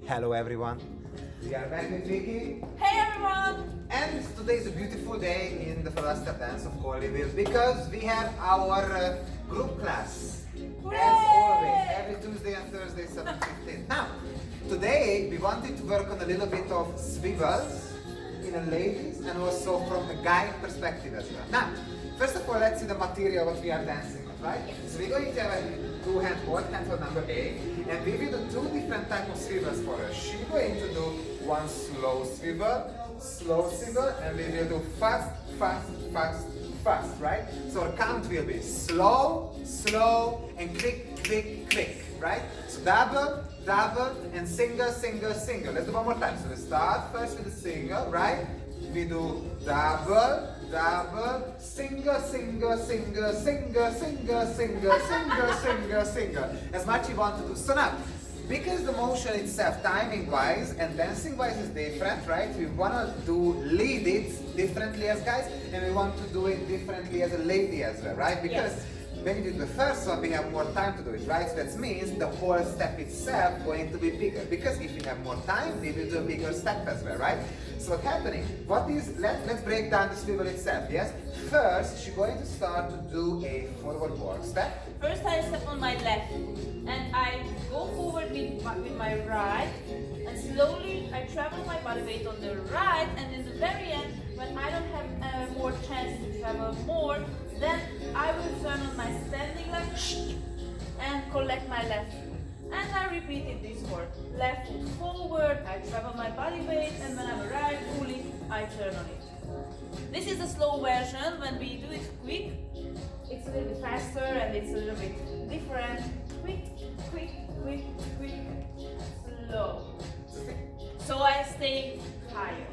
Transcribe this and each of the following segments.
Hello everyone. We are back with Vicky. Hey everyone! And today is a beautiful day in the Fluster Dance of Colleyville because we have our group class. Hooray! As always, every Tuesday and Thursday 7:15. Now, today we wanted to work on a little bit of swivels in a ladies and also from a guy perspective as well. Now, first of all, let's see the material what we are dancing with, right? So we're going to have a two-hand hold, hand hold number 8, and we will do two different types of swivels for her. She's going to do one slow swivel, and we will do fast, fast, fast, fast, right? So our count will be slow, slow, and quick, quick, quick, right? So double, double, and single, single, single. Let's do one more time. So we start first with the single, right? We do double, double, single, single, single, single, single, single, single, single, single. As much you want to do. So now, because the motion itself, timing-wise and dancing-wise is different, right? We want to do lead it differently as guys, and we want to do it differently as a lady as well, right? Because when you do the first one, we have more time to do it, right? So that means the whole step itself going to be bigger. Because if we have more time, we will do a bigger step as well, right? So what's happening? What is? Let's break down the swivel itself. Yes. First, she's going to start to do a forward walk step. First I step on my left and I go forward with my right, and slowly I travel my body weight on the right, and in the very end, when I don't have more chance to travel more, then I will turn on my standing leg and collect my left foot. And I repeated this for left foot forward, I travel my body weight, and when I'm right fully, I turn on it. This is the slow version. When we do it quick, it's a little bit faster and it's a little bit different. Quick, quick, quick, quick, slow. So I stay higher.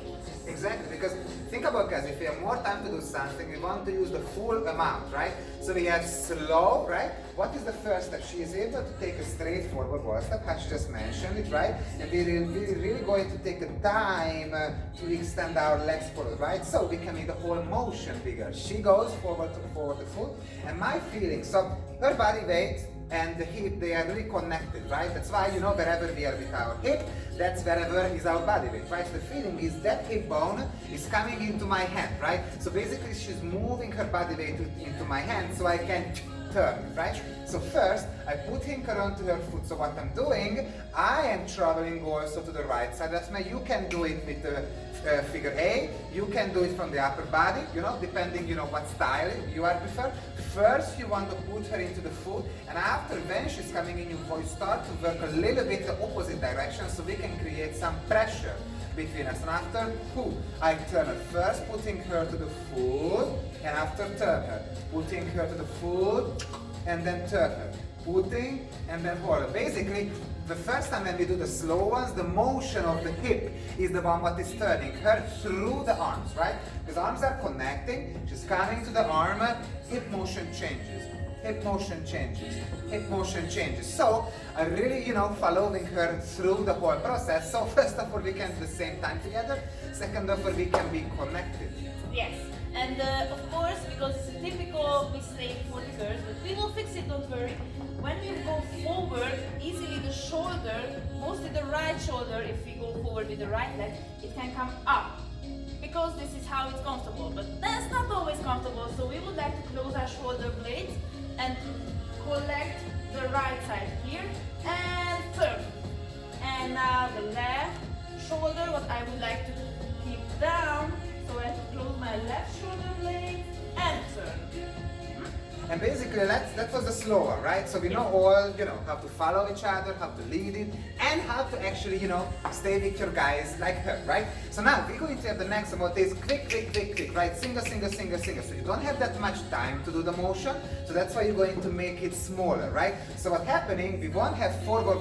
Exactly, because think about guys, if we have more time to do something, we want to use the full amount, right? So we have slow, right? What is the first step? She is able to take a straight forward walk step, as she just mentioned it, right? And we're really going to take a time to extend our legs forward, right? So we can make the whole motion bigger. She goes forward the foot, and my feeling, so her body weight and the hip, they are really connected, right? That's why, you know, wherever we are with our hip, that's wherever is our body weight, right? So the feeling is that hip bone is coming into my hand, right? So basically she's moving her body weight into my hand so I can turn, right? So first, I putting her onto her foot. So what I'm doing, I am traveling also to the right side. That's why you can do it with the figure 8. You can do it from the upper body, you know, depending, you know, what style you are prefer. First, you want to put her into the foot, and after when she's coming in, you start to work a little bit the opposite direction so we can create some pressure between us. And after, I turn her. First putting her to the foot, and after turn her. Putting her to the foot, and then turn her. Putting, and then hold her. Basically, the first time when we do the slow ones, the motion of the hip is the one what is turning her through the arms, right? Because arms are connecting, she's coming to the arm, hip motion changes. Hip motion changes, hip motion changes. So I'm really, you know, following her through the whole process. So first of all, we can do the same time together. Second of all, we can be connected. Yes, and of course, because it's a typical mistake for the girls, but we will fix it, don't worry. When we go forward, easily the shoulder, mostly the right shoulder, if we go forward with the right leg, it can come up. Because this is how it's comfortable, but that's not always comfortable, so we would like to close our shoulder blades and collect the right side here and turn. And now the left shoulder, what I would like to keep down, so I have to close my left shoulder blade and turn. And basically, that was the slower, right? So we know all, you know, how to follow each other, how to lead it, and how to actually, you know, stay with your guys like her, right? So now we're going to have the next one, what is quick, quick, quick, quick, right? Single, single, single, single. So you don't have that much time to do the motion, so that's why you're going to make it smaller, right? So what's happening, we won't have forward,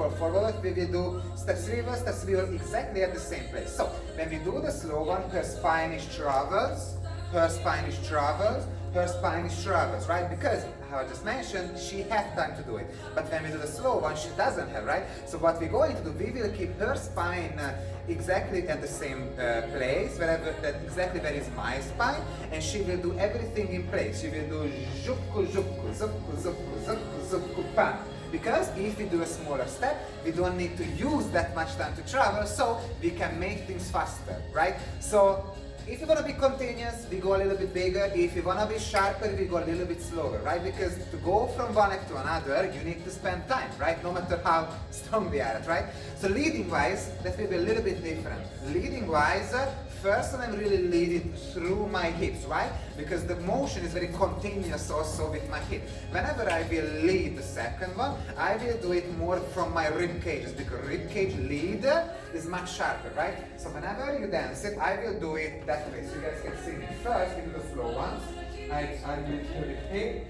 we will do step swivel exactly at the same place. So when we do the slow one, her spine is travels, her spine is travels, her spine is travels, right? Because, how I just mentioned, she has time to do it. But when we do the slow one, she doesn't have, right? So what we're going to do, we will keep her spine exactly at the same place, exactly where is my spine, and she will do everything in place. She will do zupku, zupku, zupku, zupku, zupku, zupku, pan. Because if we do a smaller step, we don't need to use that much time to travel, so we can make things faster, right? So if you want to be continuous, we go a little bit bigger. If you want to be sharper, we go a little bit slower, right? Because to go from one leg to another, you need to spend time, right? No matter how strong we are, right? So leading wise, that will be a little bit different. Leading wise, first I'm really leading through my hips, right? Because the motion is very continuous also with my hip. Whenever I will lead the second one, I will do it more from my rib cages, because rib cage lead is much sharper, right? So whenever you dance it, I will do it that way. So you guys can see me. First, we do the slow ones. I will do it hip,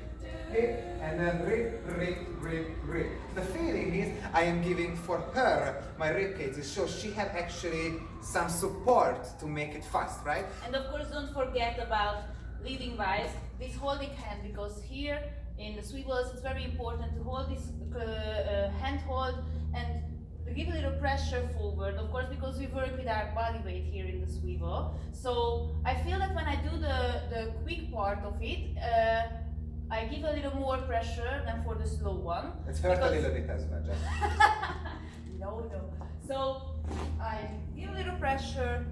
hip, and then rib, rib, rib, rib. The feeling is I am giving for her my rib cage, so she have actually some support to make it fast, right? And of course, don't forget about leading wise, this holding hand, because here in the swivels it's very important to hold this hand hold and give a little pressure forward, of course, because we work with our body weight here in the swivel. So I feel that when I do the quick part of it, I give a little more pressure than for the slow one. It's hurt a little bit as well, just. No. So I give a little pressure,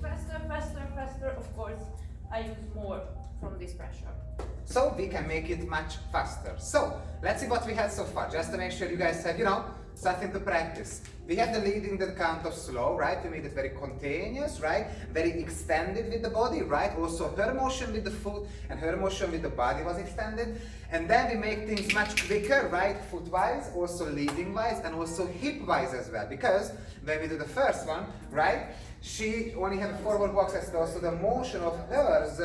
faster. Of course, I use more from this pressure. So we can make it much faster. So let's see what we had so far, just to make sure you guys have, you know, something to practice. We had the leading the count of slow, right? We made it very continuous, right? Very extended with the body, right? Also her motion with the foot and her motion with the body was extended. And then we make things much quicker, right? Foot-wise, also leading-wise, and also hip-wise as well. Because when we do the first one, right? She only had a forward walk still, so the motion of hers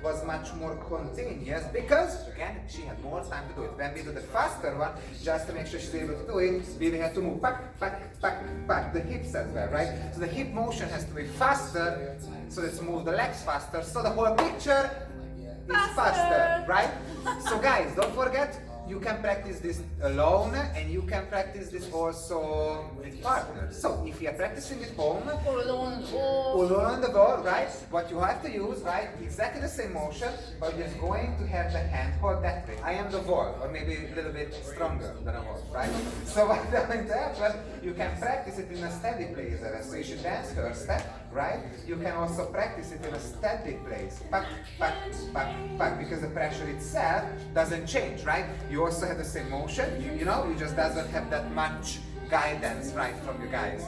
was much more continuous because, again, she had more time to do it. When we do the faster one, just to make sure she's able to do it, we have to move back, the hips as well, right? So the hip motion has to be faster, so let's move the legs faster, so the whole picture is faster, right? So guys, don't forget, you can practice this alone and you can practice this also with partners. So if you are practicing at home Or alone on the ball, right? What you have to use, right? Exactly the same motion, but you're going to have the hand hold that way. I am the wall, or maybe a little bit stronger than a wall, right? So what's going to happen? You can practice it in a steady place. So you should dance her step, right? You can also practice it in a steady place. Back, because the pressure itself doesn't change, right? You also have the same motion, you know, you just doesn't have that much guidance, right, from you guys.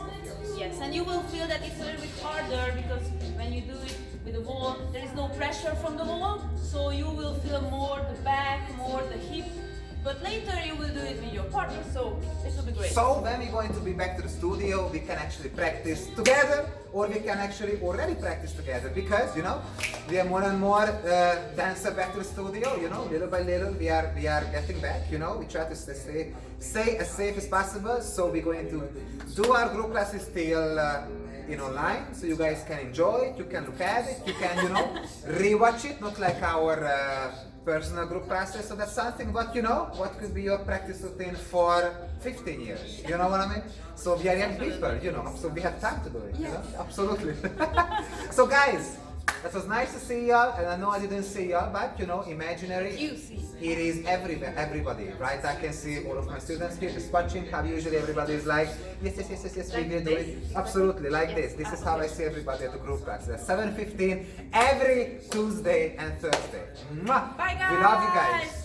Yes, and you will feel that it's a little bit harder because when you do it with the wall, there is no pressure from the wall, so you will feel more the back, more the hip. But later you will do it with your partner, so it will be great. So when we're going to be back to the studio, we can actually practice together, or we can actually already practice together, because, you know, we are more and more dancer back to the studio, you know, little by little we are getting back, you know, we try to stay as safe as possible, so we're going to do our group classes till in online, so you guys can enjoy it, you can look at it, you can, you know, rewatch it, not like our personal group classes. So that's something, but you know, what could be your practice routine for 15 years, you know what I mean? So we are young people, you know, so we have time to do it, you know? Absolutely. So guys, that was nice to see y'all, and I know I didn't see y'all, but you know, imaginary, You see. it is everywhere, everybody, right? I can see all of my students here just watching how usually everybody is like, yes, we will do it. Absolutely, like this. This is how I see everybody at the group class. At 7:15 every Tuesday and Thursday. Mwah! Bye guys! We love you guys.